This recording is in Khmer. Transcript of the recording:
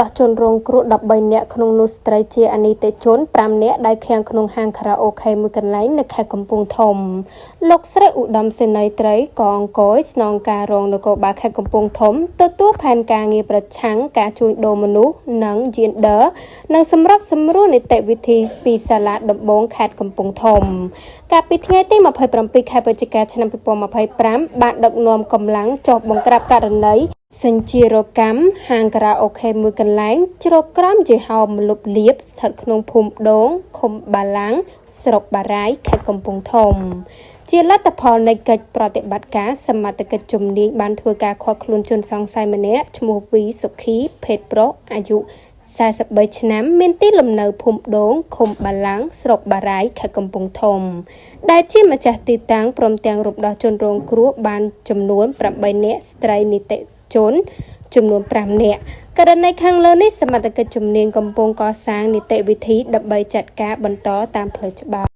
ដោះជនរងគ្រោះ13នាក់ក្នុងនោះស្ត្រីជាអនិច្ចជន5នាក់ដែលឃាំងក្នុងហាងខារ៉ាអូខេមួយកន្លែងនៅខេត្តកំពង់ធំលោកស្រីឧត្តមសេនីយ៍ត្រីកអង្គយស្នងការរងនគរបាលខេត្តកំពង់ធំទទួលផែនការងារប្រឆាំងការជួញដូរមនុស្សនិងយេនឌ័រនិងសម្របសម្រួលនីតិវិធីពីសាលាដំបងខេត្តកំពង់ធំកាលពីថ្ងៃទី27ខែវិច្ឆិកាឆ្នាំ2025បានដឹកនាំកម្លាំងចុះបង្ក្រាបករណីសេនជារកម្មហាងខារ៉ាអូខេមួយកន្លែងជ្រកក្រោមជាហោមលុបលៀបស្ថិតក្នុងភូមិដងឃុំបាឡាំងស្រុកបារាយខេត្តកំពង់ធំជាលទ្ធផលនៃកិច្ចប្រតិបត្តិការសមត្ថកិច្ចជំនាញបានធ្វើការឃាត់ខ្លួនជនសង្ស័យម្នាក់ឈ្មោះវីសុខីភេទប្រុសអាយុ43ឆ្នាំមានទីលំនៅភូមិដងឃុំបាឡាំងស្រុកបារាយខេត្តកំពង់ធំដែលជាម្ចាស់ទីតាំងព្រមទាំងរំដោះជនរងគ្រោះបានចំនួន8នាក់ស្ត្រីនីតិជនចំនួន5នាក់ករណីខាងលើនេះសមត្ថកិច្ចជំនាញកំពុងកសាងនីតិវិធីដើម្បីចាត់ការបន្តតាមផ្លូវច្បាប់